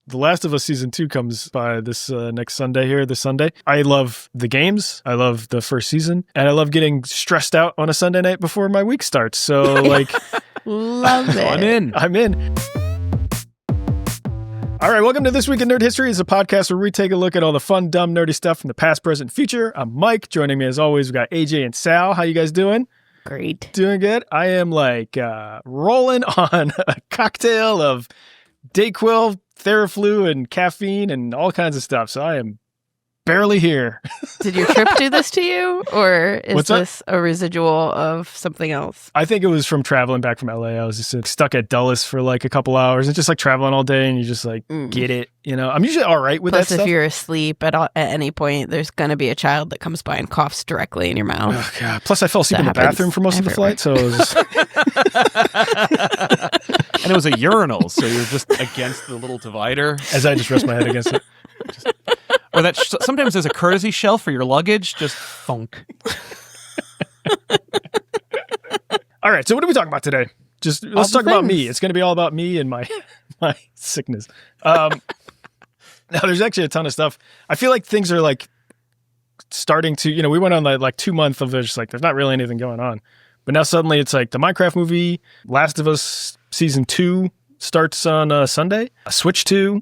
The Last of Us Season 2 comes by this next Sunday this Sunday. I love the games. I love the first season. And I love getting stressed out on a Sunday night before my week starts. So, like... Love it. I'm in. All right, welcome to This Week in Nerd History. It's a podcast where we take a look at all the fun, dumb, nerdy stuff from the past, present, and future. I'm Mike. Joining me as always, we've got AJ and Sal. How you guys doing? Great. Doing good. I am rolling on a cocktail of Dayquil, Theraflu, and caffeine and all kinds of stuff. So I am barely here. Did your trip do this to you? Or is What's this a residual of something else? I think it was from traveling back from LA. I was just stuck at Dulles for like a couple hours and just like traveling all day and you just like get it. You know, I'm usually all right with Plus, that stuff. if you're asleep at any point, there's going to be a child that comes by and coughs directly in your mouth. Oh, God. Plus, I fell asleep in the bathroom for most of the flight. So it was just... And it was a urinal, so you're just against the little divider. As I just rest my head against it. Or that sometimes there's a courtesy shelf for your luggage, just thunk. All right, so what are we talking about today? Let's talk about me. It's going to be all about me and my sickness. Now, there's actually a ton of stuff. I feel like things are like starting to, we went on like 2 months of there's not really anything going on. But now suddenly it's like the Minecraft movie, Last of Us Season 2 starts on Sunday. Switch 2,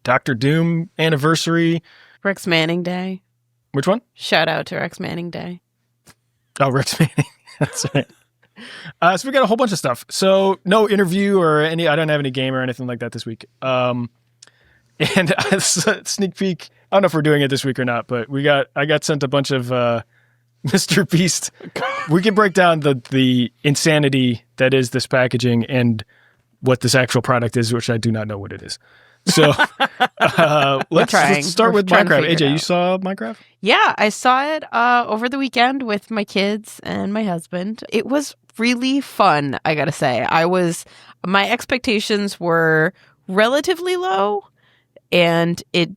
Doctor Doom anniversary. Rex Manning Day. Which one? Shout out to Rex Manning Day. Oh, Rex Manning. That's right. So we got a whole bunch of stuff. So no interview or I don't have any game or anything like that this week. And sneak peek. I don't know if we're doing it this week or not, but I got sent a bunch of Mr. Beast. We can break down the insanity that is this packaging and what this actual product is, which I do not know what it is. So let's start with Minecraft. AJ, you saw Minecraft? Yeah, I saw it over the weekend with my kids and my husband. It was really fun, I gotta say. My expectations were relatively low, and it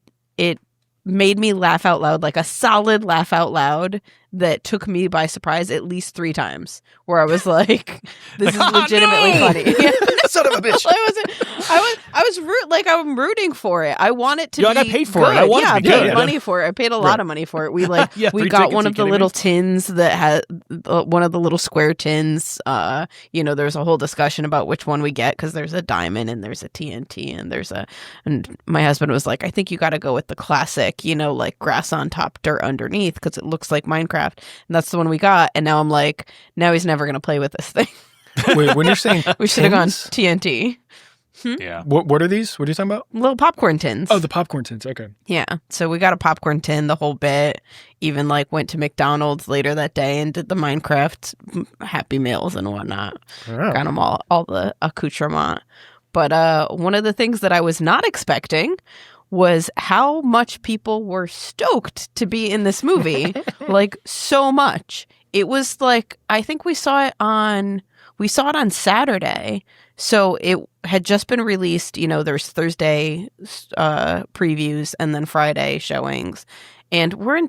made me laugh out loud, like a solid laugh out loud that took me by surprise at least 3 times, where I was like, this is legitimately funny. Son of a bitch. I'm rooting for it. I want it to be I got paid for good. it. I want it to be good. I paid money for it. I paid a lot of money for it. We we got one of the little tins that had one of the little square tins. There's a whole discussion about which one we get because there's a diamond and there's a TNT and my husband was like, I think you got to go with the classic, like grass on top, dirt underneath, because it looks like Minecraft. And that's the one we got. And now I'm like, now he's never going to play with this thing. Wait, when you're saying we should have gone TNT. Yeah. What are these? What are you talking about? Little popcorn tins. Oh, the popcorn tins. Okay. Yeah. So we got a popcorn tin, the whole bit. Even went to McDonald's later that day and did the Minecraft Happy Meals and whatnot. Oh. Got them all the accoutrement. But one of the things that I was not expecting was how much people were stoked to be in this movie. So much. It was I think we saw it on Saturday. So it had just been released, there's Thursday previews and then Friday showings. And we're in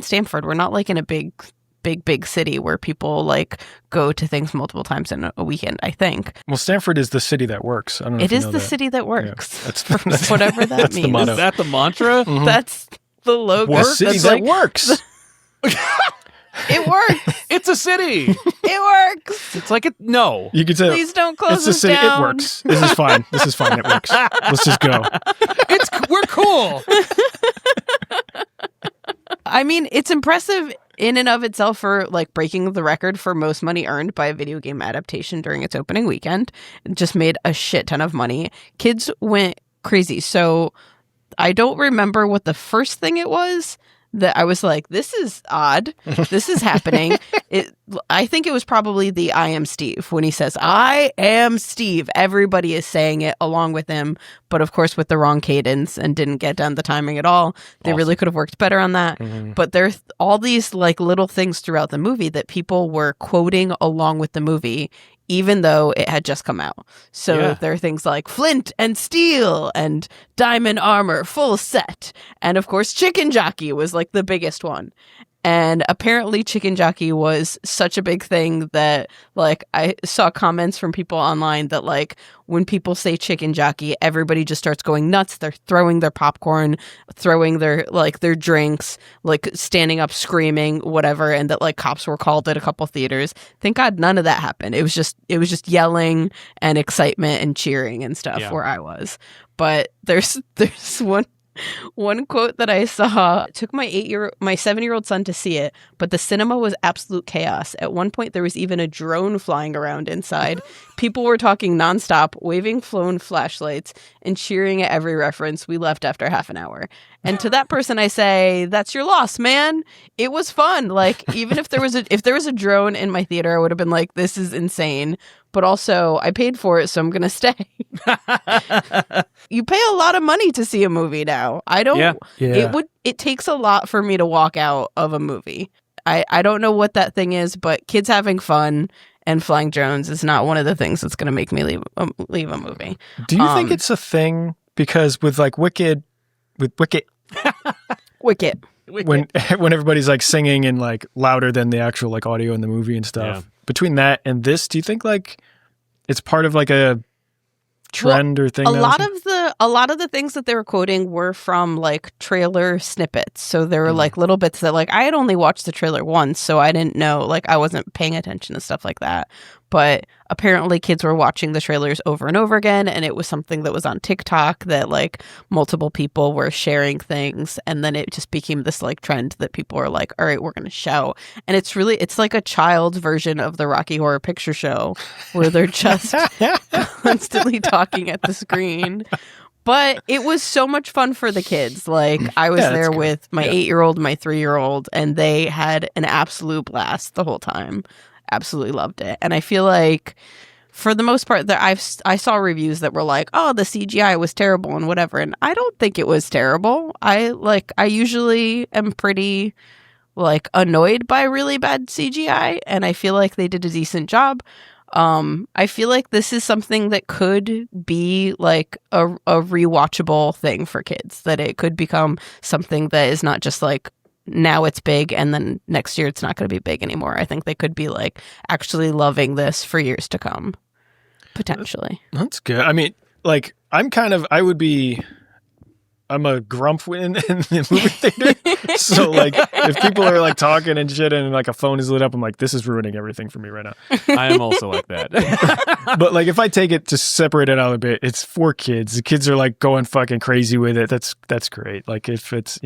Stanford. We're not in a big city where people go to things multiple times in a weekend, I think. Well, Stanford is the city that works. I don't know. It is the city that works. Yeah. That's whatever that means. The motto. Is that the mantra? Mm-hmm. That's the logo. The city that works. It works. It's a city. It works. It's no. You could say, please don't close it's the city. down. It works. This is fine. It works. Let's just go. We're cool. It's impressive in and of itself for breaking the record for most money earned by a video game adaptation during its opening weekend. It just made a shit ton of money. Kids went crazy. So I don't remember what the first thing it was that I was like, this is odd. This is happening. I think it was probably the I am Steve when he says, I am Steve. Everybody is saying it along with him, but of course with the wrong cadence and didn't get down the timing at all. They really could have worked better on that. Mm-hmm. But there's all these little things throughout the movie that people were quoting along with the movie, even though it had just come out. So there are things like flint and steel and diamond armor, full set. And of course, chicken jockey was the biggest one. And apparently Chicken Jockey was such a big thing that, like, I saw comments from people online that, like, when people say Chicken Jockey, everybody just starts going nuts. They're throwing their popcorn, throwing their drinks, like, standing up, screaming, whatever, and that, like, cops were called at a couple theaters. Thank God none of that happened. It was just yelling and excitement and cheering and stuff where I was. But there's one quote that I saw. Took my 7-year-old son to see it, but the cinema was absolute chaos. At one point, there was even a drone flying around inside. People were talking nonstop, waving flown flashlights, and cheering at every reference. We left after half an hour. And to that person, I say, that's your loss, man. It was fun. Like, even if there was a drone in my theater, I would have been like, this is insane. But also, I paid for it, so I'm gonna stay. You pay a lot of money to see a movie now. I don't. Yeah. It takes a lot for me to walk out of a movie. I don't know what that thing is, but kids having fun and flying drones is not one of the things that's gonna make me leave a movie. Do you think it's a thing? Because with like Wicked. When everybody's like singing and like louder than the actual like audio in the movie and stuff. Between that and this, do you think like it's part of like a trend or thing? A lot of the things that they were quoting were from like trailer snippets. So there were like little bits that like I had only watched the trailer once, so I didn't know, like I wasn't paying attention to stuff like that. But apparently kids were watching the trailers over and over again, and it was something that was on TikTok that like multiple people were sharing things, and then it just became this like trend that people were like, all right, we're going to show. And it's like a child's version of the Rocky Horror Picture Show where they're just constantly talking at the screen. But it was so much fun for the kids. Like I was there with my 8-year-old, my 3-year-old, and they had an absolute blast the whole time. Absolutely loved it. And I feel like for the most part that I saw reviews that were like, oh, the CGI was terrible and whatever. And I don't think it was terrible. I usually am pretty like annoyed by really bad CGI, and I feel like they did a decent job. I feel like this is something that could be like a rewatchable thing for kids, that it could become something that is not just like now it's big and then next year it's not going to be big anymore. I think they could be like actually loving this for years to come, potentially. That's good. I mean, like I'm a grump in the movie theater. So like if people are like talking and shit and like a phone is lit up, I'm like, this is ruining everything for me right now. I am also like that. But like if I take it to separate it out a bit, it's for kids. The kids are like going fucking crazy with it. That's great. Like if it's,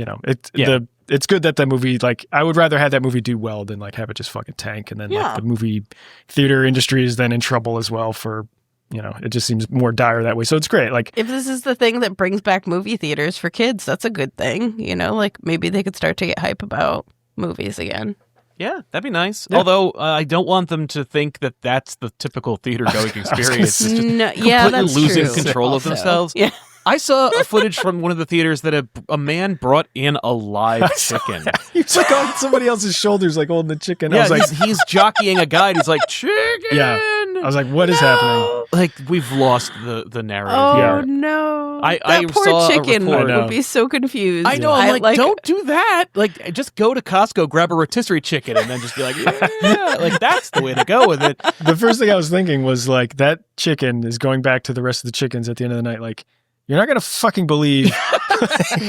it's good that movie, like I would rather have that movie do well than like have it just fucking tank, and then like the movie theater industry is then in trouble as well for, it just seems more dire that way. So it's great. Like if this is the thing that brings back movie theaters for kids, that's a good thing. Like maybe they could start to get hype about movies again. Yeah, that'd be nice. Yeah. Although I don't want them to think that that's the typical theater going experience. It's just completely losing control of themselves. Yeah. I saw a footage from one of the theaters that a man brought in a live chicken. He was like on somebody else's shoulders, like holding the chicken. Yeah, I was like, he's jockeying a guy. And he's like, chicken. Yeah. I was like, what is happening? Like we've lost the narrative here. Oh no! I poor saw chicken would be so confused. I know. I'm like, don't do that. Like, just go to Costco, grab a rotisserie chicken, and then just be like, yeah, like that's the way to go with it. The first thing I was thinking was like, that chicken is going back to the rest of the chickens at the end of the night. Like, you're not going to fucking believe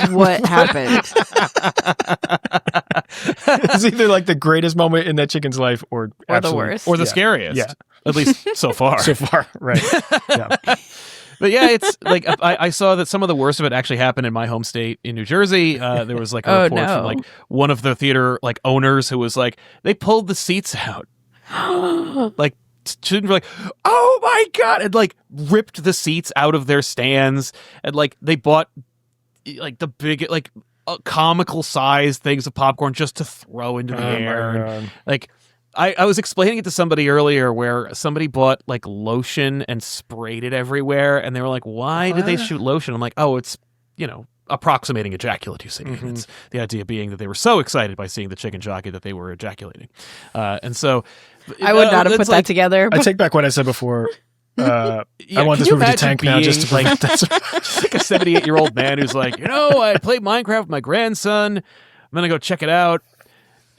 what happened. It's either like the greatest moment in that chicken's life or the worst. Or the scariest. Yeah. At least so far. So far, right. Yeah. But yeah, it's like I saw that some of the worst of it actually happened in my home state in New Jersey. There was like a report from like one of the theater like owners who was like, they pulled the seats out. Like, children were like, oh my God, and like ripped the seats out of their stands, and like they bought like the big like comical sized things of popcorn just to throw into the air. And, like I was explaining it to somebody earlier where somebody bought like lotion and sprayed it everywhere, and they were like, why did they shoot lotion? I'm like, oh, it's approximating ejaculate, you see. Mm-hmm. It's the idea being that they were so excited by seeing the chicken jockey that they were ejaculating. And so I would not have put that together. I take back what I said before. I want this movie to tank now just to like, just like a 78-year-old man who's like, I play Minecraft with my grandson. I'm going to go check it out.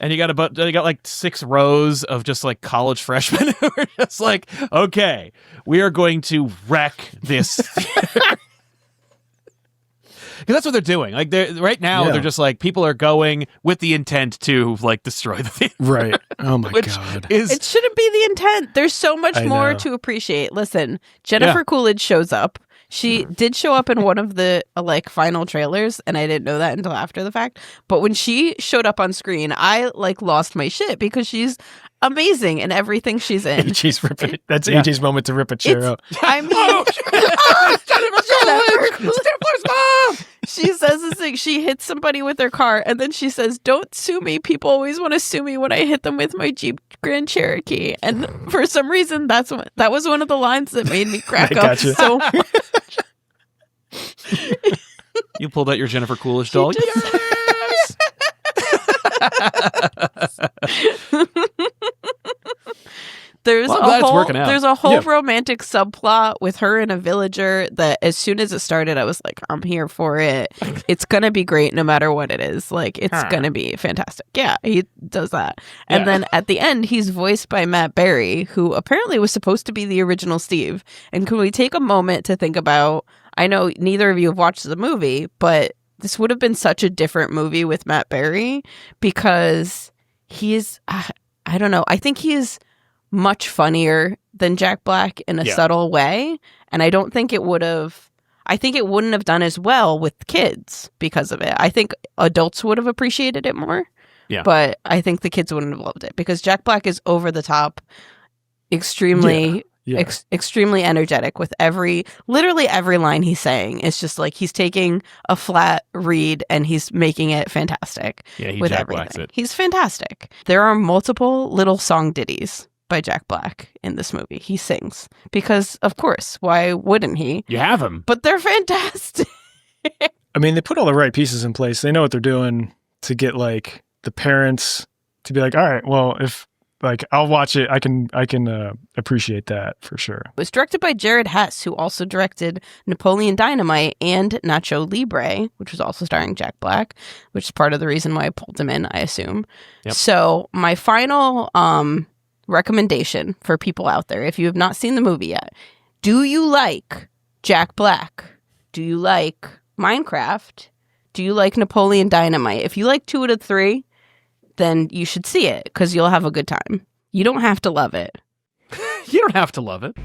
And you got like 6 rows of just like college freshmen who are just like, okay, we are going to wreck this theater. Because that's what they're doing. Like right now, they're just like, people are going with the intent to like destroy the theater. Right. Oh my God. It shouldn't be the intent. There's so much more to appreciate. Listen, Jennifer Coolidge shows up. She did show up in one of the like final trailers, and I didn't know that until after the fact. But when she showed up on screen, I like lost my shit because she's amazing in everything she's in. AJ's ripping it. That's AJ's moment to rip a chair out. I mean, Stifler's mom! She says this thing. She hits somebody with her car, and then she says, "Don't sue me. People always want to sue me when I hit them with my Jeep Grand Cherokee." And for some reason, that was one of the lines that made me crack up so much. You pulled out your Jennifer Coolidge doll. Yes! There's there's a whole romantic subplot with her and a villager that as soon as it started, I was like, I'm here for it. It's going to be great no matter what it is. Like, it's going to be fantastic. Yeah, he does that. And then at the end, he's voiced by Matt Berry, who apparently was supposed to be the original Steve. And can we take a moment to think about, I know neither of you have watched the movie, but this would have been such a different movie with Matt Berry because he is, I don't know, I think he is much funnier than Jack Black in a subtle way. And I don't think it wouldn't have done as well with kids because of it. I think adults would have appreciated it more. Yeah. But I think the kids wouldn't have loved it because Jack Black is over the top, extremely extremely energetic with literally every line he's saying. It's just like he's taking a flat read and he's making it fantastic. Yeah, with Jack everything. Blacks it. He's fantastic. There are multiple little song ditties by Jack Black in this movie. He sings because, of course, why wouldn't he? You have him. But they're fantastic. I mean, they put all the right pieces in place. They know what they're doing to get like the parents to be like, all right, well, if like I'll watch it, I can appreciate that for sure. It was directed by Jared Hess, who also directed Napoleon Dynamite and Nacho Libre, which was also starring Jack Black, which is part of the reason why I pulled him in, I assume. Yep. So my final recommendation for people out there, if you have not seen the movie yet, do you like Jack Black? Do you like Minecraft? Do you like Napoleon Dynamite? If you like 2 out of 3, then you should see it because you'll have a good time. You don't have to love it. You don't have to love it.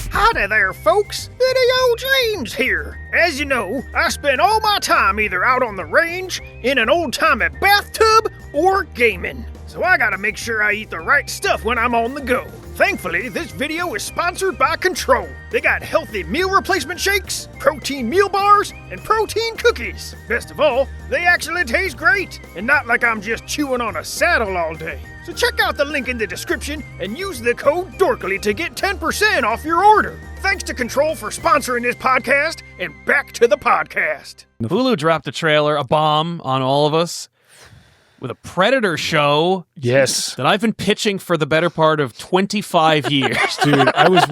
Howdy there, folks. Video James here. As you know, I spend all my time either out on the range, in an old-timey bathtub, or gaming. So I gotta make sure I eat the right stuff when I'm on the go. Thankfully, this video is sponsored by Control. They got healthy meal replacement shakes, protein meal bars, and protein cookies. Best of all, they actually taste great, and not like I'm just chewing on a saddle all day. So check out the link in the description and use the code Dorkly to get 10% off your order. Thanks to Control for sponsoring this podcast, and back to the podcast. Hulu dropped a bomb on all of us with a Predator show. Yes. That I've been pitching for the better part of 25 years. Dude, I was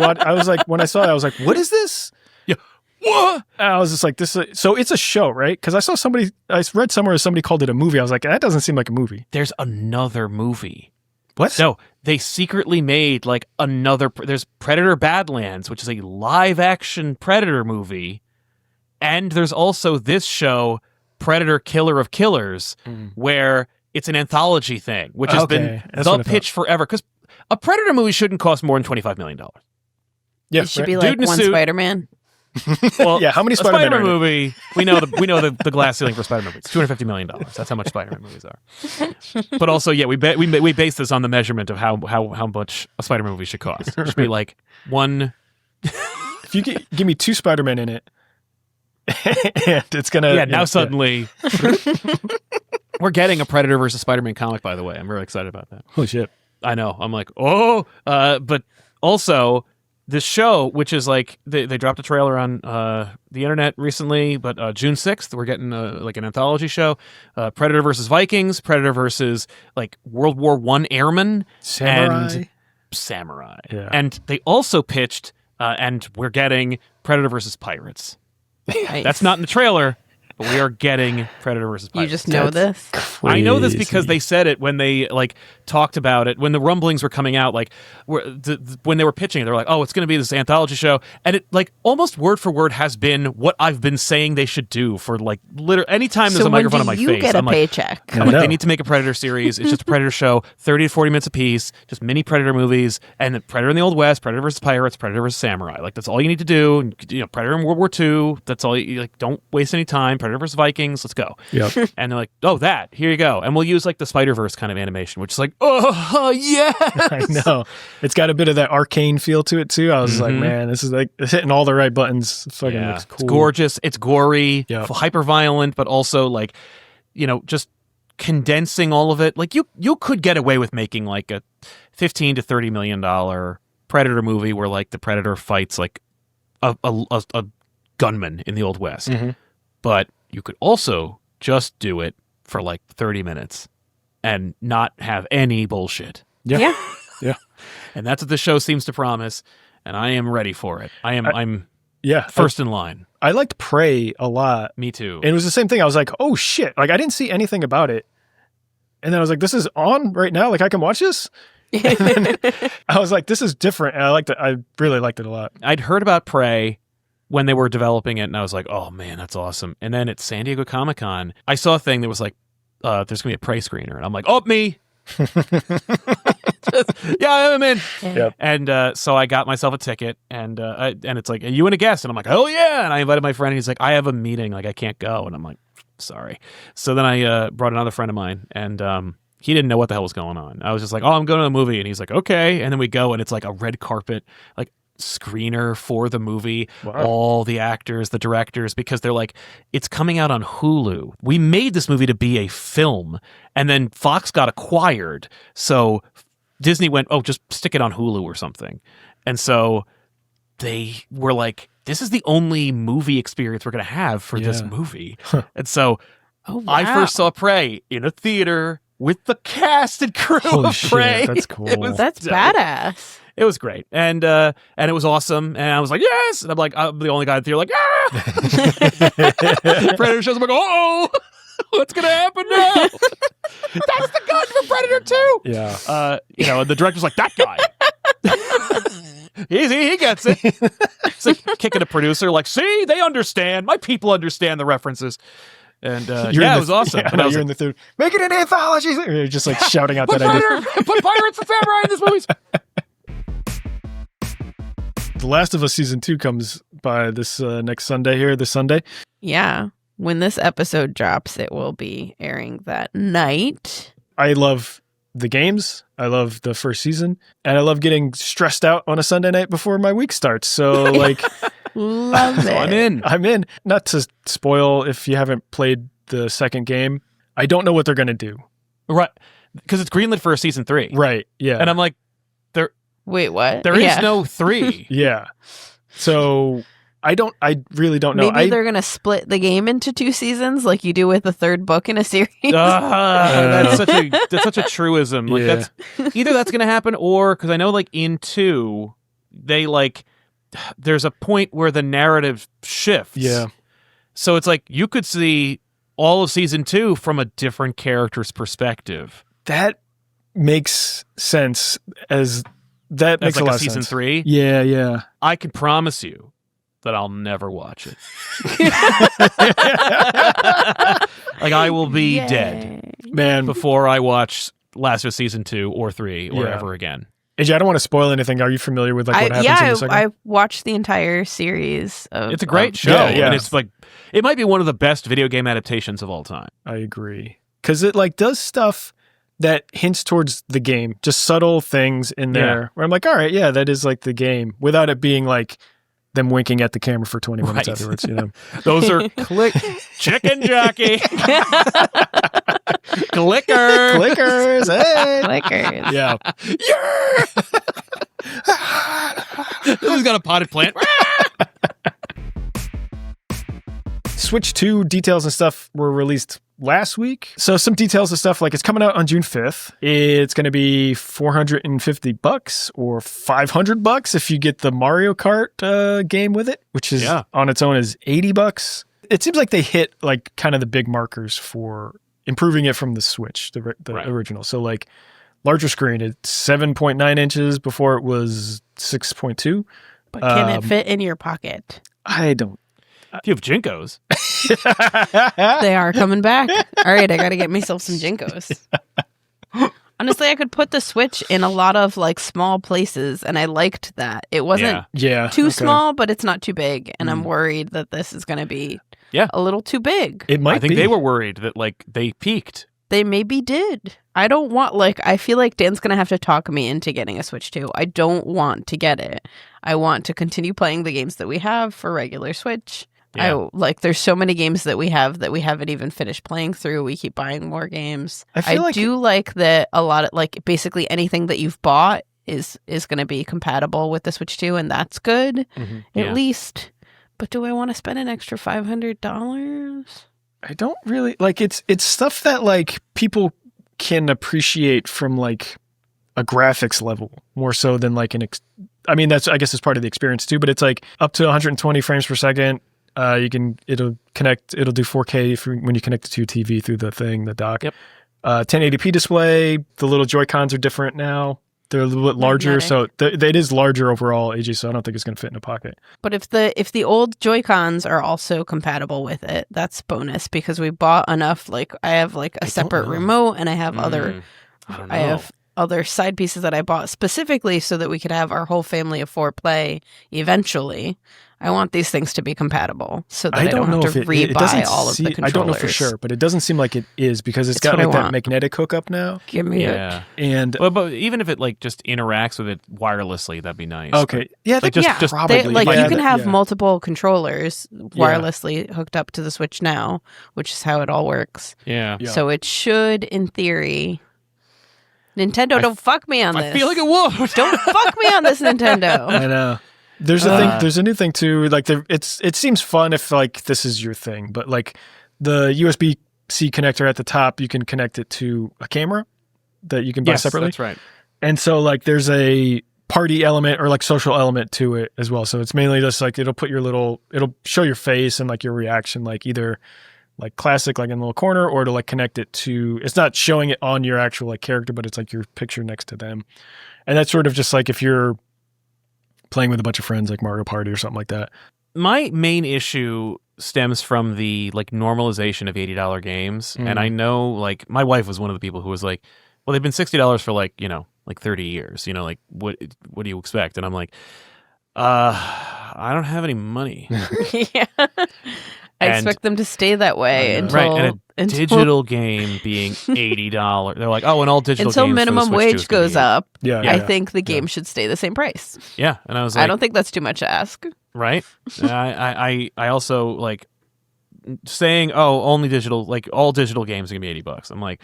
like, when I saw it, I was like, what is this? Yeah. What? And I was just like, so it's a show, right? Because I read somewhere somebody called it a movie. I was like, that doesn't seem like a movie. There's another movie. What? No, they secretly made like there's Predator Badlands, which is a live action Predator movie. And there's also this show, Predator Killer of Killers, where it's an anthology thing, which has been the pitch forever. Because a Predator movie shouldn't cost more than $25 million. Yeah, it should be like one Spider-Man. Well, yeah, how many Spider-Man Spider-Man movie? We know the glass ceiling for Spider-Man movies. $250 million. That's how much Spider-Man movies are. But also, yeah, we base this on the measurement of how much a Spider-Man movie should cost. It should be like one. If you give me 2 Spider-Men in it, and it's gonna. Yeah, now suddenly. We're getting a Predator versus Spider-Man comic, by the way. I'm very excited about that. Holy shit. I know. I'm like, but also this show, which is like, they dropped a trailer on the internet recently, but June 6th, we're getting like an anthology show. Predator versus Vikings, Predator versus like World War I airmen. Samurai. Yeah. And they also pitched, and we're getting Predator versus Pirates. Nice. That's not in the trailer. but we are getting Predator versus Pirates. You just know this? I know this because they said it when they like talked about it when the rumblings were coming out. Like when they were pitching it, they were like, "Oh, it's going to be this anthology show," and it like almost word for word has been what I've been saying they should do for like literally anytime there's a microphone on my face. So when do you get a I'm paycheck? I'm like, they need to make a Predator series. It's just a Predator show, 30 to 40 minutes a piece, just mini Predator movies, and the Predator in the Old West, Predator versus Pirates, Predator versus Samurai. Like that's all you need to do. You know, Predator in World War II. That's all. You like. Don't waste any time. Predator versus Vikings. Let's go. Yep. And they're like, oh, that. Here you go. And we'll use like the Spider-Verse kind of animation, which is like, oh, yeah. I know. It's got a bit of that arcane feel to it too. I was like, man, this is like it's hitting all the right buttons. It fucking looks cool. It's gorgeous. It's gory, hyper violent, but also like, you know, just condensing all of it. Like you could get away with making like a $15 to $30 million Predator movie where like the Predator fights like a gunman in the Old West. But you could also just do it for like 30 minutes and not have any bullshit. Yeah. And that's what the show seems to promise, and I am ready for it. I'm first in line. I liked Prey a lot. Me too. And it was the same thing. I was like, oh shit. Like I didn't see anything about it. And then I was like, this is on right now. Like I can watch this. And then I was like, this is different. And I liked it. I really liked it a lot. I'd heard about Prey when they were developing it, and I was like, oh man, that's awesome. And then at San Diego Comic-Con, I saw a thing that was like, there's going to be a Prey screener. And I'm like, oh, me. I'm in. Yep. And so I got myself a ticket, and it's like, are you and a guest? And I'm like, oh yeah. And I invited my friend, and he's like, I have a meeting, like I can't go. And I'm like, sorry. So then I brought another friend of mine, and he didn't know what the hell was going on. I was just like, oh, I'm going to a movie. And he's like, okay. And then we go, and it's like a red carpet, like screener for the movie. Wow. All the actors, the directors, because they're like, it's coming out on Hulu. We made this movie to be a film, and then Fox got acquired. So Disney went, oh, just stick it on Hulu or something. And so they were like, this is the only movie experience we're going to have for this movie. And so I first saw Prey in a theater with the cast and crew of Prey. That's cool. That's badass. It was great, and it was awesome, and I was like, yes, and I'm the only guy in the theater like, Predator shows, I'm like, oh, what's gonna happen now? That's the gun for Predator 2. Yeah. And the director's like, that guy. He gets it. It's like kicking a producer, like, see, they understand. My people understand the references. And it was awesome. Yeah, and I was you're in the theater, make it an anthology. You're just like shouting out that idea. Put Pirates and Samurai in this movie. The Last of Us Season 2 comes by this next Sunday here, this Sunday. Yeah. When this episode drops, it will be airing that night. I love the games. I love the first season. And I love getting stressed out on a Sunday night before my week starts. So, like... Love it. I'm in. Not to spoil if you haven't played the second game. I don't know what they're going to do. Right. Because it's greenlit for a Season 3. Right. Yeah. And I'm like, wait, what? There is no 3. Yeah. So I really don't know. Maybe they're going to split the game into 2 seasons like you do with the third book in a series. That's such a truism. Like that's either that's going to happen, or because I know like in 2, they like there's a point where the narrative shifts. Yeah. So it's like you could see all of Season 2 from a different character's perspective. That makes sense That makes like a lot of Season sense. 3. Yeah. I can promise you that I'll never watch it. Like I will be dead, man, before I watch Last of Us Season 2 or 3 or ever again. AJ, I don't want to spoil anything. Are you familiar with like what happens in the second? I watched the entire series. It's a great show, and it's like it might be one of the best video game adaptations of all time. I agree, because it like does stuff that hints towards the game, just subtle things in there where I'm like, all right, yeah, that is like the game, without it being like them winking at the camera for 20 minutes afterwards, you know. Those are chicken jockey. Clickers, hey. Clickers. Yeah. Who's got a potted plant? Switch 2 details and stuff were released last week. So some details and stuff, like it's coming out on June 5th. It's going to be $450 or $500 if you get the Mario Kart game with it, which is on its own is $80. It seems like they hit like kind of the big markers for improving it from the Switch, the original. So like larger screen, it's 7.9 inches before it was 6.2. But can it fit in your pocket? I don't. If you have Jinkos. They are coming back. All right, I got to get myself some Jinkos. Honestly, I could put the Switch in a lot of like small places, and I liked that. It wasn't too small, but it's not too big, and I'm worried that this is going to be a little too big. It might I think they were worried that like they peaked. They maybe did. I don't want I feel like Dan's going to have to talk me into getting a Switch 2. I don't want to get it. I want to continue playing the games that we have for regular Switch. Yeah. There's so many games that we haven't even finished playing through. We keep buying more games. I do like that a lot of basically anything that you've bought is going to be compatible with the Switch 2, and that's good at least. But do I want to spend an extra $500? I don't really it's stuff that like people can appreciate from like a graphics level more so than like I guess it's part of the experience too, but it's like up to 120 frames per second. It'll do 4K when you connect it to your TV through the dock. Yep. 1080p display. The little Joy-Cons are different now. They're a little bit larger, so it is larger overall, AJ, so I don't think it's going to fit in a pocket. But if the old Joy-Cons are also compatible with it, that's bonus because we bought enough. Like I have like a separate remote, and I have I have other side pieces that I bought specifically so that we could have our whole family of 4 play eventually. I want these things to be compatible so that I don't have to rebuy all of the controllers. I don't know for sure, but it doesn't seem like it is because it's got like that magnetic hookup now. Give me it. And but even if it like just interacts with it wirelessly, that'd be nice. Okay. Yeah, just probably. You can have multiple controllers wirelessly hooked up to the Switch now, which is how it all works. Yeah. So it should, in theory... Nintendo, don't fuck me on this. I feel like it would. Don't fuck me on this, Nintendo. I know. There's a thing. There's a new thing too. Like it seems fun if like this is your thing, but like the USB-C connector at the top, you can connect it to a camera that you can buy separately. That's right. And so like there's a party element or like social element to it as well. So it's mainly just like it'll show your face and like your reaction, like either like classic, like in a little corner, or to like connect it to, it's not showing it on your actual like character, but it's like your picture next to them. And that's sort of just like if you're playing with a bunch of friends, like Mario Party or something like that. My main issue stems from the like normalization of $80 games. And I know like my wife was one of the people who was like, well, they've been $60 for like, like 30 years, like what do you expect? And I'm like, I don't have any money. Yeah. I expect them to stay that way until digital game being $80. They're like, oh, and all digital until games minimum wage goes up. I think the game should stay the same price. Yeah, and I was like, I don't think that's too much to ask. Right? I also like saying, oh, only digital, like all digital games are gonna be $80. I'm like,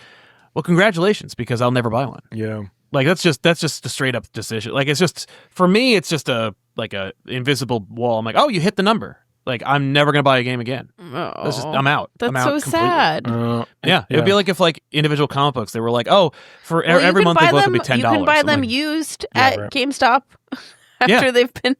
well, congratulations, because I'll never buy one. Yeah, like that's just a straight up decision. Like it's just for me, it's just a invisible wall. I'm like, oh, you hit the number. Like, I'm never going to buy a game again. I'm out. That's I'm out so completely. sad. It would be like if, like, individual comic books, they were like, oh, for every monthly book, it would be $10. You can buy them used at GameStop after they've been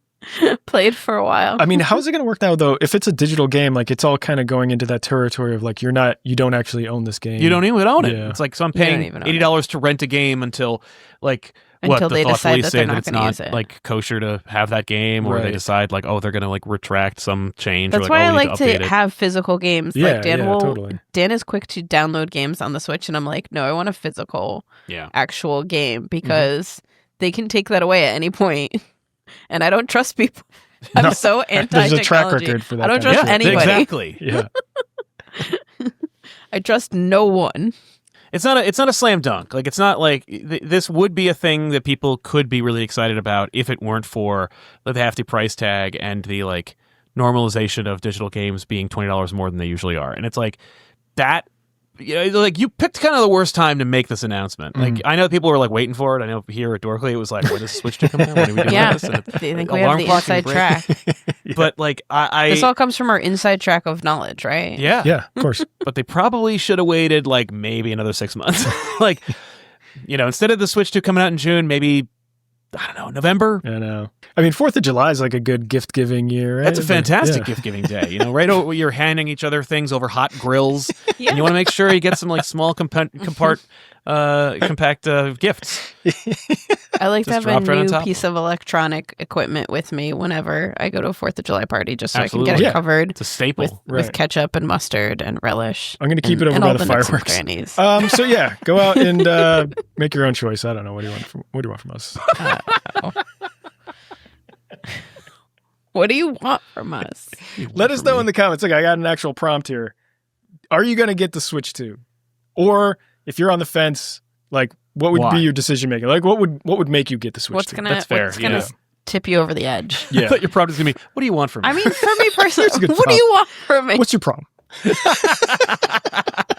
played for a while. I mean, how's it going to work now, though? If it's a digital game, like, it's all kind of going into that territory of, like, you don't actually own this game. You don't even own it. It's like, so I'm paying $80 to rent a game until, like... Until they decide that they're not going to use it. Like kosher to have that game, or they decide like, oh, they're going to like retract some change. That's or, like, why I like to have physical games. Yeah, like Dan is quick to download games on the Switch, and I'm like, no, I want a physical, actual game because they can take that away at any point, and I don't trust people. I'm so anti-technology. There's a track record for that. I don't trust anybody. Exactly. Yeah. I trust no one. It's not a slam dunk. Like it's not like this would be a thing that people could be really excited about if it weren't for the hefty price tag and the like normalization of digital games being $20 more than they usually are. And it's like that. Like you picked kind of the worst time to make this announcement. Like I know people were like waiting for it. I know here at Dorkly it was like, when does Switch to come out? When are we doing this? And they think we have the inside track. But like I this all comes from our inside track of knowledge, right? Yeah, of course. But they probably should have waited like maybe another 6 months. Like, instead of the Switch 2 coming out in June, maybe I don't know, November. I know. I mean, 4th of July is like a good gift giving year, right? That's a fantastic gift giving day. You know, right over you're handing each other things over hot grills, and you want to make sure you get some like small compact gifts. I like to Just have a dropped right on new top. piece of electronic equipment with me whenever I go to a 4th of July party, just so Absolutely. I can get Yeah. it covered It's a staple. with ketchup and mustard and relish. I'm going to keep it over and by all the the nooks and fireworks. crannies. So yeah, go out and make your own choice. I don't know. What do you want from us? What do you want from us? Let us know in the comments. Look, I got an actual prompt here. Are you going to get the Switch 2? Or if you're on the fence, like, what would Why? be your decision making? Like, what would make you get the Switch 2? That's fair, What's gonna yeah. tip you over the edge? I thought your prompt is going to be, what do you want from me? I mean, for me personally, That's a good what do you want from me? What's your problem?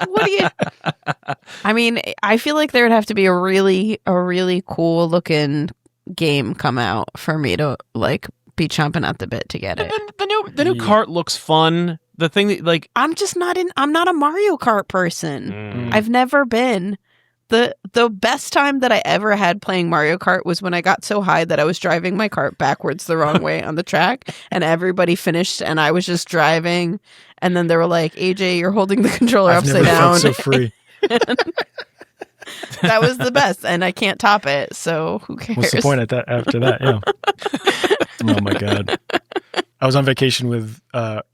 What do you? I mean, I feel like there would have to be a really cool looking game come out for me to like be chomping at the bit to get it. the new cart looks fun. The thing that like I'm not a Mario Kart person. I've never been. The best time that I ever had playing Mario Kart was when I got so high that I was driving my cart backwards the wrong way on the track, and everybody finished and I was just driving, and then they were like, AJ, you're holding the controller I've upside never down. felt so free. That was the best, and I can't top it, so who cares? What's the point after that? Yeah. Oh my God. I was on vacation with,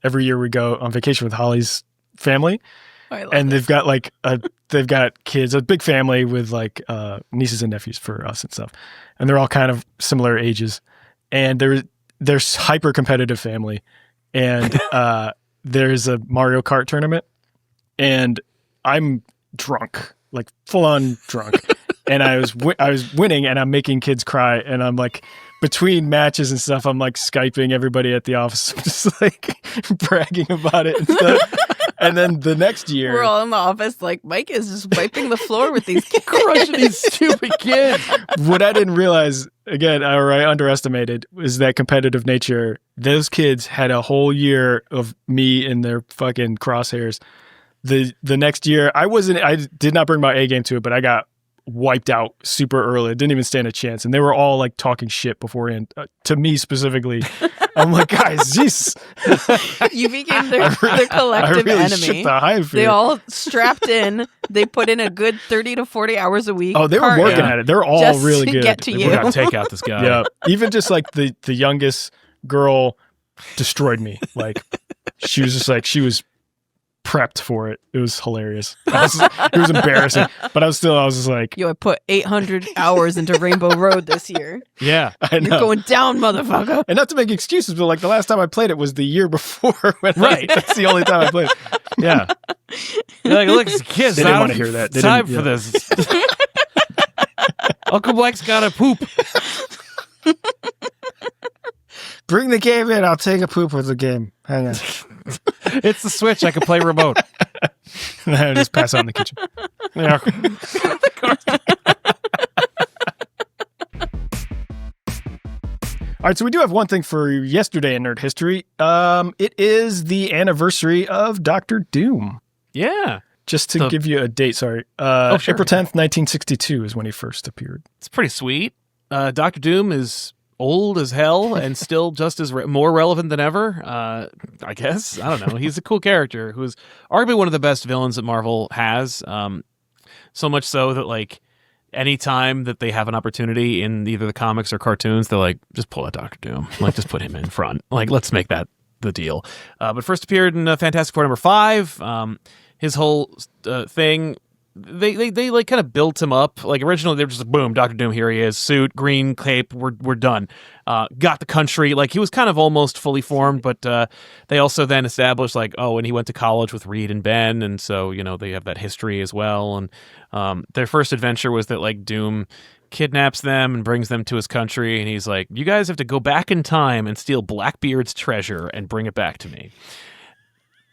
every year we go on vacation with Holly's family. I love And this. they've got kids, a big family with like nieces and nephews for us and stuff. And they're all kind of similar ages. And they're hyper competitive family. And there's a Mario Kart tournament. And I'm drunk, like full on drunk. And I was winning, and I'm making kids cry. And I'm like, between matches and stuff, I'm like Skyping everybody at the office, just like bragging about it and stuff. And then the next year, We're all in the office like, Mike is just wiping the floor with these kids. crushing these stupid kids. what I didn't realize, again, or I underestimated, was that competitive nature. Those kids had a whole year of me in their fucking crosshairs. The next year, I did not bring my A game to it, but I got wiped out super early. I didn't even stand a chance. And they were all like talking shit beforehand to me specifically. I'm like, guys, Jesus. You became their collective I really enemy. shook the hive They here. all strapped in. They put in a good 30 to 40 hours a week. Oh, they were carting working at it. They're all just really to good. get to We're you. gonna take out this guy. Yeah. Even just like the youngest girl destroyed me. Like she was just like, she was prepped for it. It was hilarious. It was embarrassing. But I was just like, Yo, I put 800 hours into Rainbow Road this year. Yeah. I know. You're going down, motherfucker. And not to make excuses, but like the last time I played it was the year before. Right. That's the only time I played it. Yeah. You're like, look, kids, They didn't want to hear that. They Time didn't- for this. Uncle Black's got a poop. Bring the game in. I'll take a poop with the game. Hang on. It's the Switch. I can play remote. And I just pass out in the kitchen. Yeah. All right, so we do have one thing for yesterday in nerd history. It is the anniversary of Doctor Doom. Yeah. Just to So- give you a date, sorry. Sure. April 10th, 1962 is when he first appeared. It's pretty sweet. Doctor Doom is old as hell and still just as more relevant than ever. I guess. I don't know. He's a cool character who's arguably one of the best villains that Marvel has. So much so that like anytime that they have an opportunity in either the comics or cartoons, they're like, just pull out Doctor Doom. Like, just put him in front. Like, let's make that the deal. But first appeared in Fantastic Four #5. His whole thing, they like kind of built him up. Like originally they were just like, boom, Doctor Doom, here he is, suit, green cape, we're done. Got the country. Like he was kind of almost fully formed, but they also then established like, oh, and he went to college with Reed and Ben, and so you know they have that history as well. And their first adventure was that like Doom kidnaps them and brings them to his country, and he's like, you guys have to go back in time and steal Blackbeard's treasure and bring it back to me.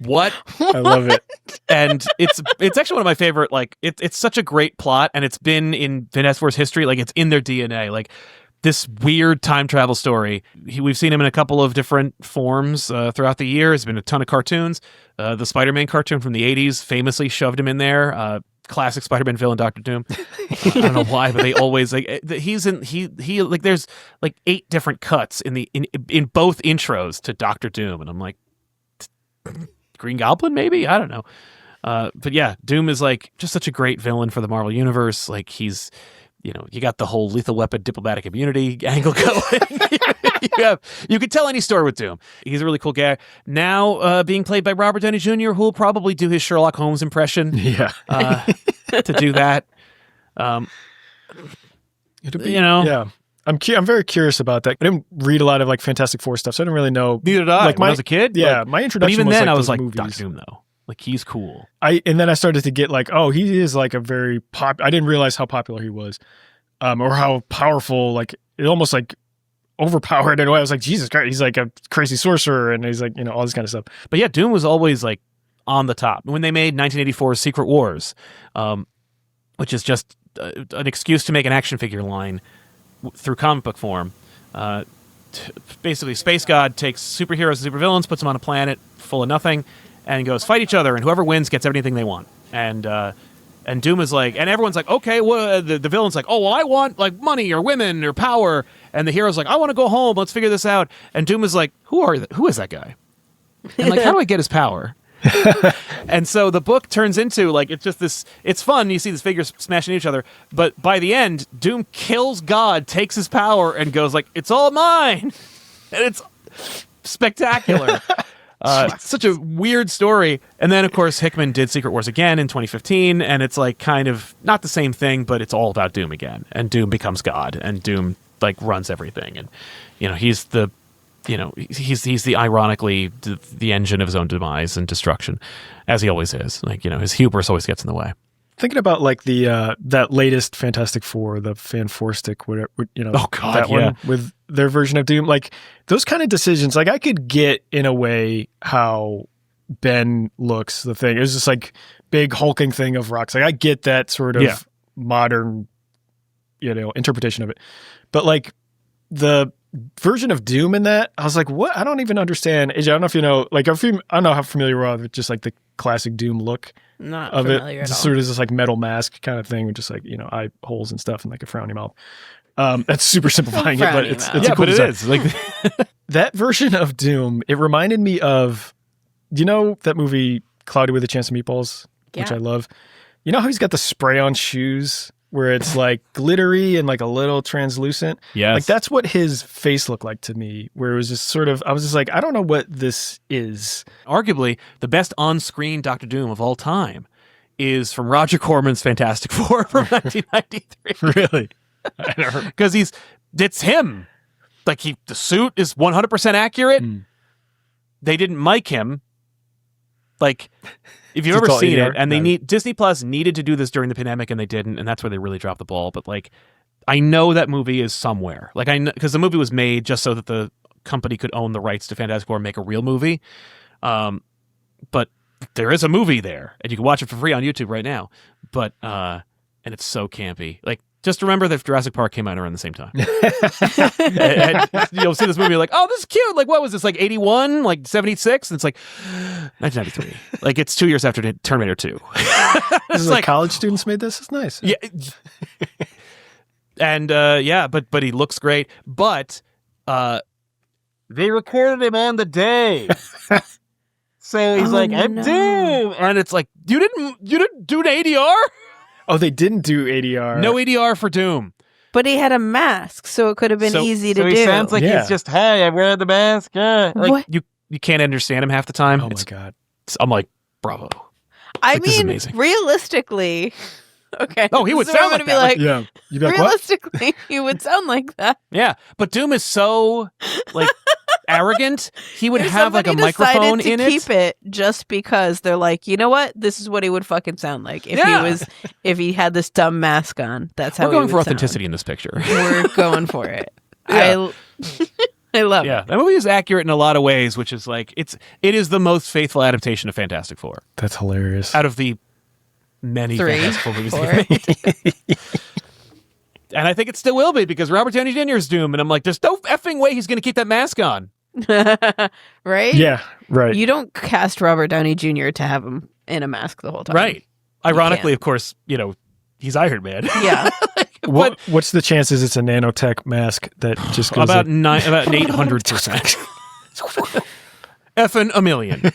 What? I love it. And it's actually one of my favorite. Like it's such a great plot, and it's been in Fantastic Four's history. Like it's in their DNA. Like this weird time travel story. We've seen him in a couple of different forms throughout the year. There's been a ton of cartoons. The Spider-Man cartoon from the '80s famously shoved him in there. classic Spider-Man villain, Dr. Doom. I don't know why, but they always like he's in he like there's like 8 different cuts in both intros to Dr. Doom, and I'm like, Green Goblin maybe, I don't know. But yeah, Doom is like just such a great villain for the Marvel Universe. Like he's, you know, you got the whole lethal weapon diplomatic immunity angle going. You could tell any story with Doom. He's a really cool guy. Now being played by Robert Downey Jr., who will probably do his Sherlock Holmes impression. Yeah. To do that. It'll be, you know. Yeah. I'm very curious about that. I didn't read a lot of like Fantastic Four stuff, so I didn't really know. Neither did I. Like when I was a kid. Yeah, like, my introduction. But even was then, like I was like, movies. Dr. Doom though. Like he's cool. And then I started to get like, oh, he is like a very I didn't realize how popular he was, or how powerful. Like it almost like overpowered in a way. I was like, Jesus Christ, he's like a crazy sorcerer, and he's like, you know, all this kind of stuff. But yeah, Doom was always like on the top. When they made 1984's Secret Wars, which is just an excuse to make an action figure line through comic book form. Basically, Space God takes superheroes and supervillains, puts them on a planet full of nothing, and goes fight each other, and whoever wins gets everything they want. And Doom is like, and everyone's like, okay, well, the villain's like, oh, well, I want like money or women or power, and the hero's like, I want to go home. Let's figure this out. And Doom is like, who is that guy? And like, how do I get his power? And so the book turns into like, it's just this, it's fun. You see these figures smashing each other, but by the end, Doom kills God, takes his power, and goes like, it's all mine. And it's spectacular. Such a weird story. And then, of course, Hickman did Secret Wars again in 2015, and it's like kind of not the same thing, but it's all about Doom again. And Doom becomes God, and Doom like runs everything. And you know, he's the ironically the engine of his own demise and destruction, as he always is. Like, you know, his hubris always gets in the way. Thinking about like the that latest Fantastic Four, the Fan Four Stick, whatever, you know, oh God, that yeah. one with their version of Doom, like those kind of decisions. Like I could get in a way how Ben looks. The thing it was just like big hulking thing of rocks. Like I get that sort of modern, you know, interpretation of it, but like the version of Doom in that, I was like, what? I don't even understand. AJ, I don't know if you know, like I don't know how familiar you are with just like the classic Doom look. Not of familiar it, at all. sort of this like metal mask kind of thing with just like, you know, eye holes and stuff and like a frowny mouth. That's super simplifying it, but it's a cool design. It is like that version of Doom. It reminded me of, you know, that movie Cloudy with a Chance of Meatballs, which I love. You know how he's got the spray-on shoes where it's like glittery and like a little translucent? Yes. Like that's what his face looked like to me, where it was just sort of, I was just like, I don't know what this is. Arguably, the best on-screen Dr. Doom of all time is from Roger Corman's Fantastic Four from 1993. Really? Because it's him. Like the suit is 100% accurate. They didn't mic him. Like, if you've ever seen it, and Disney Plus needed to do this during the pandemic, and they didn't, and that's where they really dropped the ball. But like, I know that movie is somewhere. Like because the movie was made just so that the company could own the rights to Fantastic Four and make a real movie. But there is a movie there, and you can watch it for free on YouTube right now. But and it's so campy. Like, just remember that Jurassic Park came out around the same time. and you'll see this movie, you're like, oh, this is cute. Like, what was this, like 81, like 76? And it's like 1993. Like, it's 2 years after Terminator 2. This is like college students made this. It's nice. Yeah. And but he looks great. But they recorded him on the day. So he's like, I'm Doom. And it's like, you didn't do an ADR? Oh, they didn't do ADR. No ADR for Doom. But he had a mask, so it could have been easy to do. So he sounds like he's just, hey, I wear the mask. Like, what? You can't understand him half the time. Oh, my God. I'm like, bravo. I Like, this is mean, amazing. realistically, okay. Oh, he would this is sound what like I'm gonna that. be Yeah. You'd be like, what? realistically, he would sound like that. Yeah, but Doom is so, like, arrogant. He would If have, like, a somebody microphone decided in to it. keep it just because they're like, you know what? This is what he would fucking sound like if he had this dumb mask on. That's how We're going he for would authenticity in this picture. Sound. We're going for it. Yeah. I love Yeah, it. that movie is accurate in a lot of ways, which is like, it is the most faithful adaptation of Fantastic Four. That's hilarious. Out of the many 3, Fantastic Four movies 4. they've made. And I think it still will be, because Robert Downey Jr. is Doom, and I'm like, there's no effing way he's going to keep that mask on. Right? Yeah, right. You don't cast Robert Downey Jr. to have him in a mask the whole time. Right. Ironically, of course, he's Iron Man. Yeah. What's the chances it's a nanotech mask that just goes about 800%. Effing a million.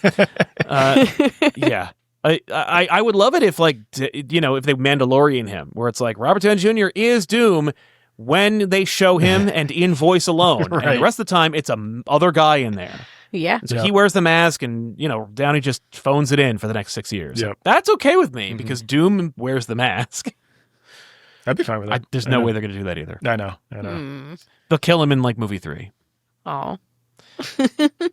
Yeah. I would love it if, if they Mandalorian him, where it's like Robert Downey Jr. is Doom when they show him and in voice alone. Right. And the rest of the time, it's a other guy in there. Yeah. So he wears the mask and, Downey just phones it in for the next 6 years. Yep. That's okay with me because Doom wears the mask. I'd be fine with that. There's no way they're going to do that either. I know. They'll kill him in movie 3. Oh.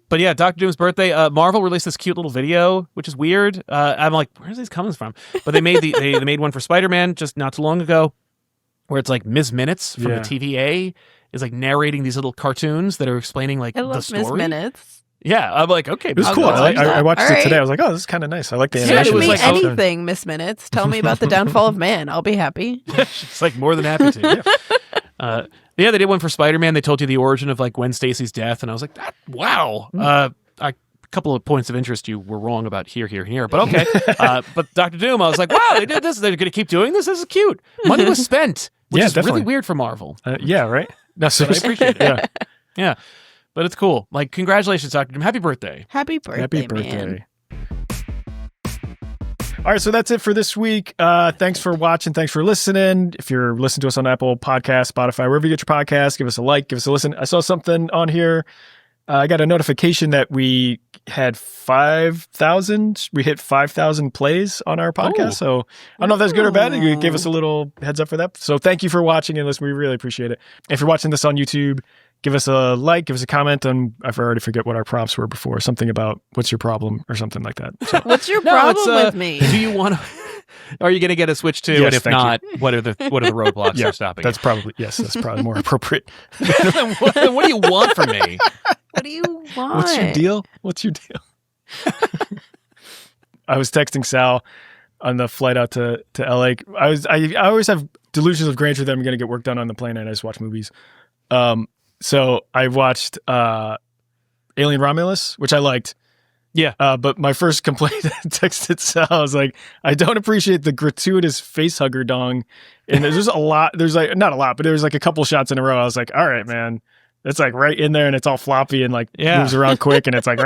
But yeah, Dr. Doom's birthday. Marvel released this cute little video, which is weird. I'm like, where's these coming from? But they made they made one for Spider-Man just not too long ago, where it's like Ms. Minutes from the TVA is like narrating these little cartoons that are explaining I the love story. Ms. Minutes. Yeah, I'm like, okay, it was I'll cool. go watch I that. watched All it right. today. I was like, oh, this is kind of nice. I like the Yeah, animation. it was Send me like, anything, Miss Minutes. Tell me about the downfall of man. I'll be happy. It's like more than happy to. Yeah, they did one for Spider-Man. They told you the origin of Gwen Stacy's death, and I was like, wow. A couple of points of interest you were wrong about here, but okay. But Dr. Doom, I was like, wow, they did this. They're going to keep doing this. This is cute. Money was spent, which is definitely really weird for Marvel. Yeah, right? No, But I appreciate it. Yeah, but it's cool. Congratulations, Dr. Doom. Happy birthday. Happy birthday, Happy birthday. man. All right, so that's it for this week. Thanks for watching. Thanks for listening. If you're listening to us on Apple Podcasts, Spotify, wherever you get your podcasts, give us a like, give us a listen. I saw something on here. I got a notification that we had 5,000. We hit 5,000 plays on our podcast. Oh. So I don't know if that's good or bad. You gave us a little heads up for that. So thank you for watching and listening. We really appreciate it. If you're watching this on YouTube, give us a like, give us a comment on, I already forget what our prompts were before. Something about what's your problem or something like that. So, What's your problem with me? Do you want to? Are you going to get a Switch too? Yes, and if thank you. not, what are the roadblocks that are stopping? that's probably more appropriate. What do you want from me? What do you want? What's your deal? What's your deal? I was texting Sal on the flight out to LA. I always have delusions of grandeur that I'm going to get work done on the plane and I just watch movies. So I watched Alien Romulus, which I liked. Yeah. But my first complaint, I texted Sal, I was like, I don't appreciate the gratuitous face hugger dong. And there's a lot, not a lot, but there was a couple shots in a row. I was like, all right, man. It's right in there and it's all floppy and moves around quick and it's right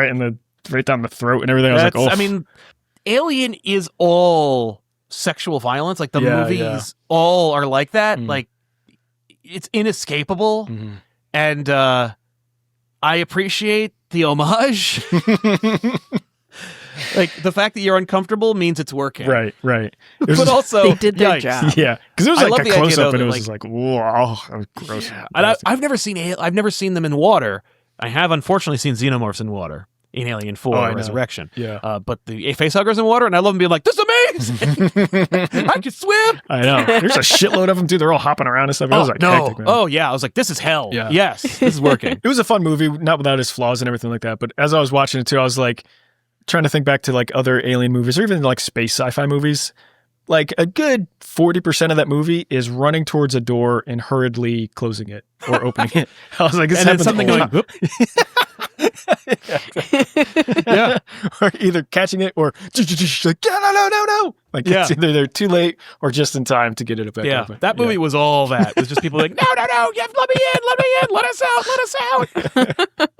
down the throat and everything. I was like, oh. I mean, Alien is all sexual violence. The movies all are like that. It's inescapable. Mm-hmm. And I appreciate the homage. The fact that you're uncomfortable means it's working. Right. But also, they did their yikes. job. Yeah, because there was I love a the close idea, up though, and it that, was just whoa, that was gross. Yeah. And I've never seen them in water. I have unfortunately seen xenomorphs in water in Alien 4 Resurrection. Yeah. But the facehuggers in water, and I love them being like, this is amazing. I can swim. I know. There's a shitload of them too. They're all hopping around and stuff. It was hectic, man. Oh yeah. I was like, this is hell. Yeah. Yes, this is working. It was a fun movie, not without its flaws and everything like that. But as I was watching it too, I was trying to think back to other alien movies or even space sci-fi movies. A good 40% of that movie is running towards a door and hurriedly closing it or opening it. I was like, this and then happens something all going, the time. Yeah. Or either catching it or no. It's either they're too late or just in time to get it back open. That movie was all that. It was just people no, yeah, let me in, let us out.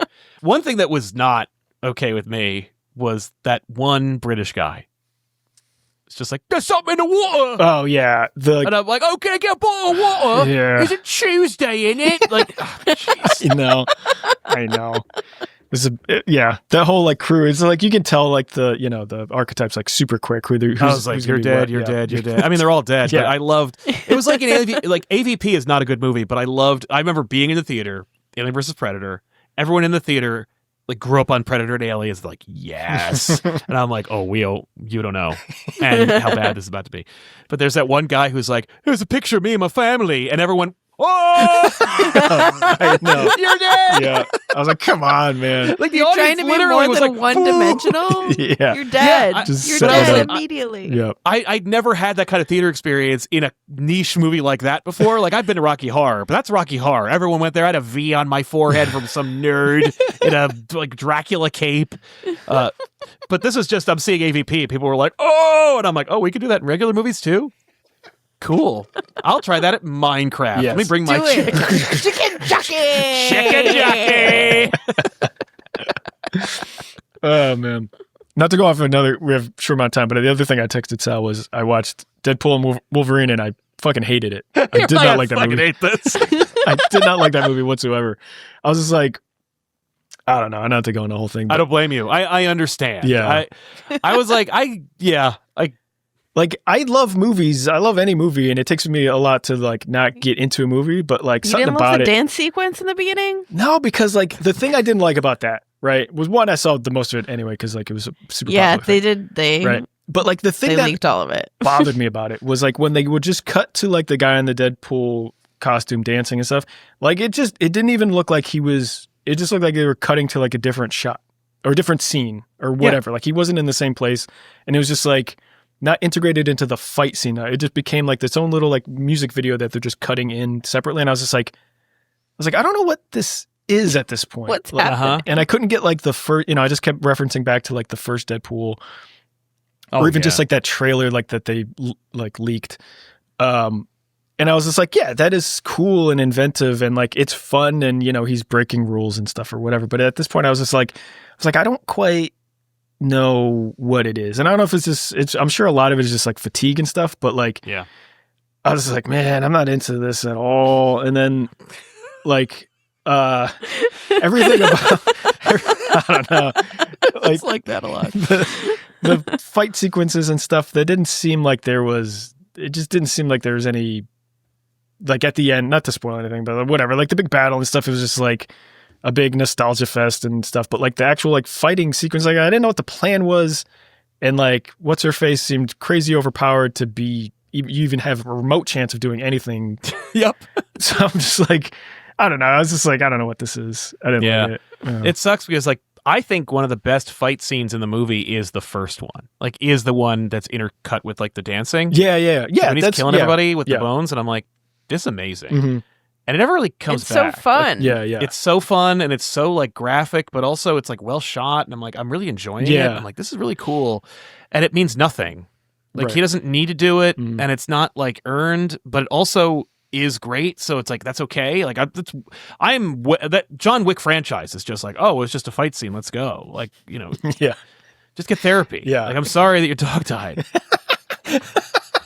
One thing that was not okay with me was that one British guy. It's just there's something in the water. Oh, yeah. And I'm like, oh, can I get a bottle of water? Yeah. Is it Tuesday in it? I know. That whole crew is you can tell the archetypes super quick. I was like, you're dead, you're dead. I mean, they're all dead. Yeah. But I loved. It was an AVP is not a good movie, but I remember being in the theater, Alien vs Predator. Everyone in the theater grew up on Predator and Aliens, yes. And I'm like, you don't know and how bad this is about to be. But there's that one guy who's like, here's a picture of me and my family. And everyone, oh, I know. you're dead. Yeah. I was like, come on, man. Like the You're trying audience to be literally more was than like one-dimensional. Yeah. You're dead. Yeah, Just You're set it dead up. immediately. Yep. I'd never had that kind of theater experience in a niche movie like that before. Like, I've been to Rocky Horror, but that's Rocky Horror. Everyone went there. I had a V on my forehead from some nerd in a like Dracula cape. But this is just, I'm seeing AVP. People were like, oh, and I'm like, oh, we could do that in regular movies too? Cool. I'll try that at Minecraft. Yes. Let me bring Do my it. Chicken jockey. Chicken jockey. Oh, man. Not to go off another, we have a short amount of time, but the other thing I texted Sal was I watched Deadpool and Wolverine and I fucking hated it. I did not like that fucking movie. hate this. I did not like that movie whatsoever. I was just like, I don't know. I don't have to go on the whole thing. I But don't blame you. I understand. Yeah. I was like, like, I love movies. I love any movie, and it takes me a lot to like not get into a movie, but like You something didn't love about the it. dance sequence in the beginning? No, because like the thing I didn't like about that, right, was one, I saw the most of it anyway, because like it was a super Yeah, popular they thing, did. They right? But like the thing they that leaked all of it. bothered me about it was like when they would just cut to like the guy in the Deadpool costume dancing and stuff. Like it didn't even look like he was. It just looked like they were cutting to like a different shot or a different scene or whatever. Like he wasn't in the same place, and it was just like not integrated into the fight scene. It just became like its own little like music video that they're just cutting in separately. And I was like, I don't know what this is at this point. What's Like, happening? and I couldn't get like the first, I just kept referencing back to like the first Deadpool or even just like that trailer like that they like leaked. And I was just like, yeah, that is cool and inventive and like it's fun and he's breaking rules and stuff or whatever. But at this point I was like, I don't quite know what it is. And I don't know if I'm sure a lot of it is just like fatigue and stuff, but like, yeah. I was just like, man, I'm not into this at all. And then like, everything about, I don't know. It's like that a lot. The fight sequences and stuff, it just didn't seem like there was any, like at the end, not to spoil anything, but whatever, like the big battle and stuff, it was just like a big nostalgia fest and stuff. But like the actual like fighting sequence, like I didn't know what the plan was. And like what's her face seemed crazy overpowered to be, you even have a remote chance of doing anything. Yep. So I'm just like, I don't know. I was just like, I don't know what this is. I didn't like it. It sucks because like I think one of the best fight scenes in the movie is the first one. Like is the one that's intercut with like the dancing. Yeah. When he's killing everybody with the bones, and I'm like, this is amazing. Mm-hmm. And it never really comes It's back. so fun. Like, Yeah. it's so fun and it's so like graphic, but also it's like well shot, and I'm like, I'm really enjoying it. I'm like, this is really cool. And it means nothing. Like he doesn't need to do it, and it's not like earned, but it also is great. So it's like that's okay. Like that John Wick franchise is just like, oh, it's just a fight scene. Let's go. Like Yeah. just get therapy. Yeah. Like I'm sorry that your dog died,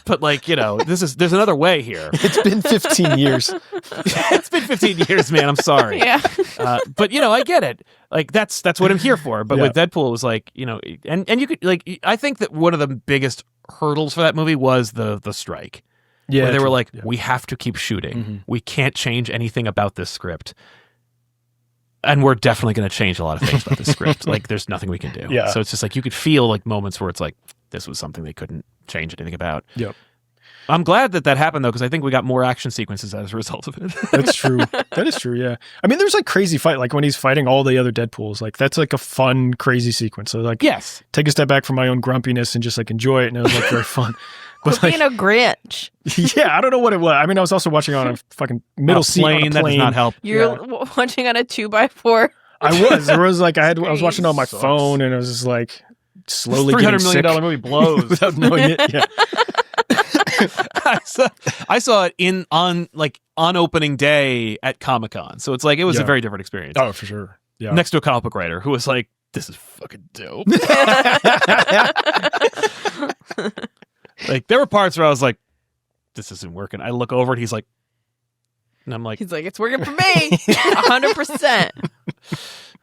but like there's another way here. It's been 15 years. It's been 15 years, man. I'm sorry. Yeah. But I get it. Like that's what I'm here for. But with Deadpool, it was like and you could like I think that one of the biggest hurdles for that movie was the strike. Yeah, where they were like, yeah. we have to keep shooting. Mm-hmm. We can't change anything about this script. And we're definitely going to change a lot of things about this script. Like, there's nothing we can do. Yeah. So it's just like, you could feel like moments where it's like, this was something they couldn't change anything about. Yep. I'm glad that happened, though, because I think we got more action sequences as a result of it. That's true. That is true, yeah. I mean, there's like crazy fight, like when he's fighting all the other Deadpools. Like, that's like a fun, crazy sequence. So, like, yes. Take a step back from my own grumpiness and just like enjoy it. And it was like very fun. But Quit being a Grinch. yeah, I don't know what it was. I mean, I was also watching on a fucking middle seat on a plane. That does not help. You're watching on a 2x4. I was. There was like I was watching on my Sucks. phone, and I was just like slowly $300 getting million sick movie blows. without knowing it. Yeah. I saw it on opening day at Comic-Con. So it's like it was a very different experience. Oh, for sure. Yeah. Next to a comic book writer who was like, this is fucking dope. Like there were parts where I was like, this isn't working. I look over and he's like, and I'm like, He's like, it's working for me. 100%.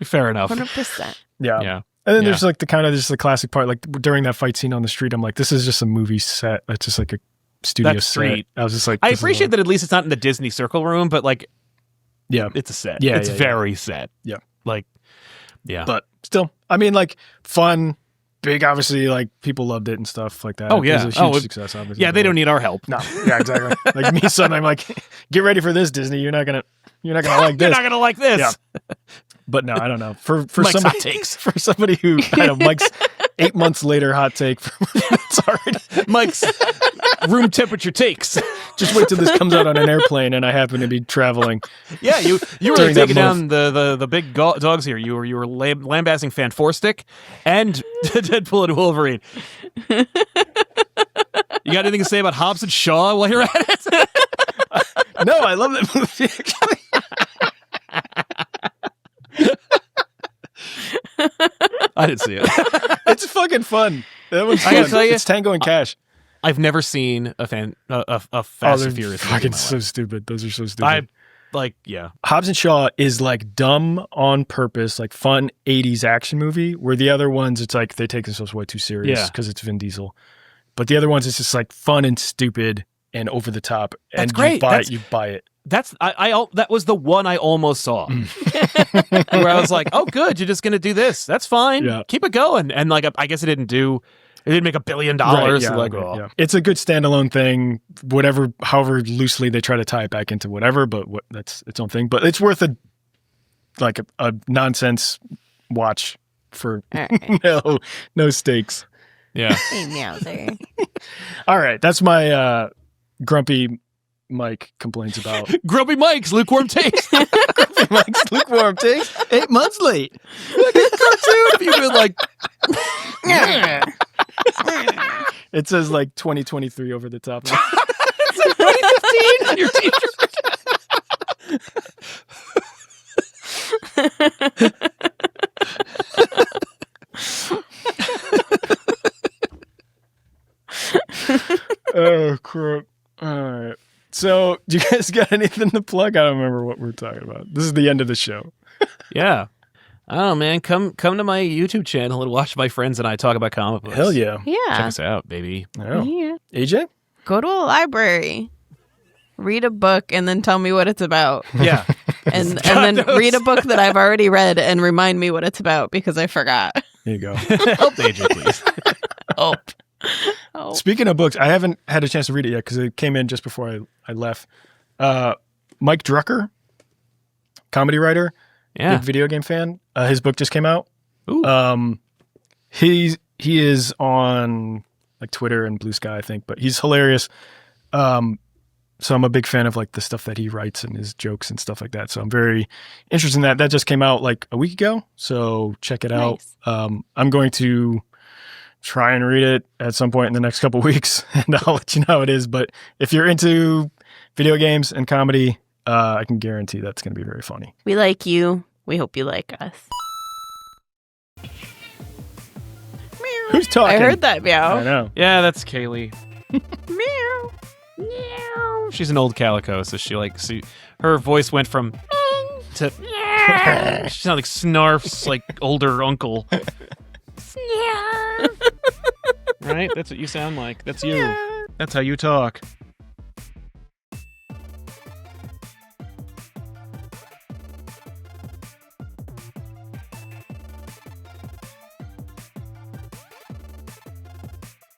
fair enough. 100%. Yeah. Yeah. And then there's like the classic part, like during that fight scene on the street, I'm like, this is just a movie set. It's just like a studio That set. street. I was just like, I this is appreciate that at least it's not in the Disney Circle room, but like, Yeah. it's a set. Yeah, it's yeah, very set. Yeah. Like, yeah. But still, I mean, like fun, big. Obviously, like people loved it and stuff like that. Oh, yeah. It was a huge success. Obviously. Yeah, they don't need our help. No, yeah, exactly. Like me, son, I'm like, get ready for this, Disney. You're not gonna like this. You're not gonna like this. Yeah. But no, I don't know. For Mike's somebody, hot takes. for somebody who kind of Mike's 8 months later hot take. Sorry, Mike's room temperature takes. just wait till this comes out on an airplane and I happen to be traveling. Yeah, you were During that taking down the big dogs here. You were lambasting Fan Four Stick and Deadpool and Wolverine. You got anything to say about Hobbs and Shaw while you're at it? No, I love that movie. Actually. I didn't see it. It's fucking fun. That one's I gotta fun. tell you, it's Tango and Cash. I've never seen a Fast they're and Furious movie in fucking my so life. stupid. Those are so stupid. Yeah. Hobbs and Shaw is like dumb on purpose, like fun 80s action movie, where the other ones, it's like they take themselves way too serious Yeah. because it's Vin Diesel. But the other ones, it's just like fun and stupid and over the top. That's and great. You buy it. That was the one I almost saw, where I was like, "Oh, good, you're just gonna do this. That's fine. Yeah. Keep it going." And like, I guess it didn't make $1 billion. Right, yeah, like, right, oh. yeah. It's a good standalone thing, however loosely they try to tie it back into whatever, but that's its own thing. But it's worth a nonsense watch for no stakes. Yeah. Hey, meowser. All right, that's my grumpy Mike complains about. Grumpy Mike's lukewarm taste. Grumpy Mike's lukewarm takes 8 months late. Cartoon. If you could like, It says like 2023 over the top. 2015 on your t-shirt. Oh, crap. All right. So, do you guys got anything to plug? I don't remember what we're talking about. This is the end of the show. Yeah. Oh man, come to my YouTube channel and watch my friends and I talk about comic books. Hell yeah. Check Yeah. us out, baby. Oh. Yeah. AJ? Go to a library, read a book, and then tell me what it's about. Yeah. And then read a book that I've already read and remind me what it's about because I forgot. There you go. Help AJ, please. Oh. Speaking of books, I haven't had a chance to read it yet because it came in just before I left. Mike Drucker, comedy writer, Yeah. big video game fan. His book just came out. Ooh. He is on like Twitter and Blue Sky, I think, but he's hilarious. So I'm a big fan of like the stuff that he writes and his jokes and stuff like that. So I'm very interested in that. That just came out like a week ago. So check it out. Nice. I'm going to try and read it at some point in the next couple weeks and I'll let you know how it is. But if you're into video games and comedy, I can guarantee that's going to be very funny. We like you. We hope you like us. Who's talking? I heard that I meow. know. Yeah, that's Kelley. Meow. Meow. She's an old calico, so her voice went from to she sounded like Snarf's like older uncle. Right? That's what you sound like. That's you. That's how you talk.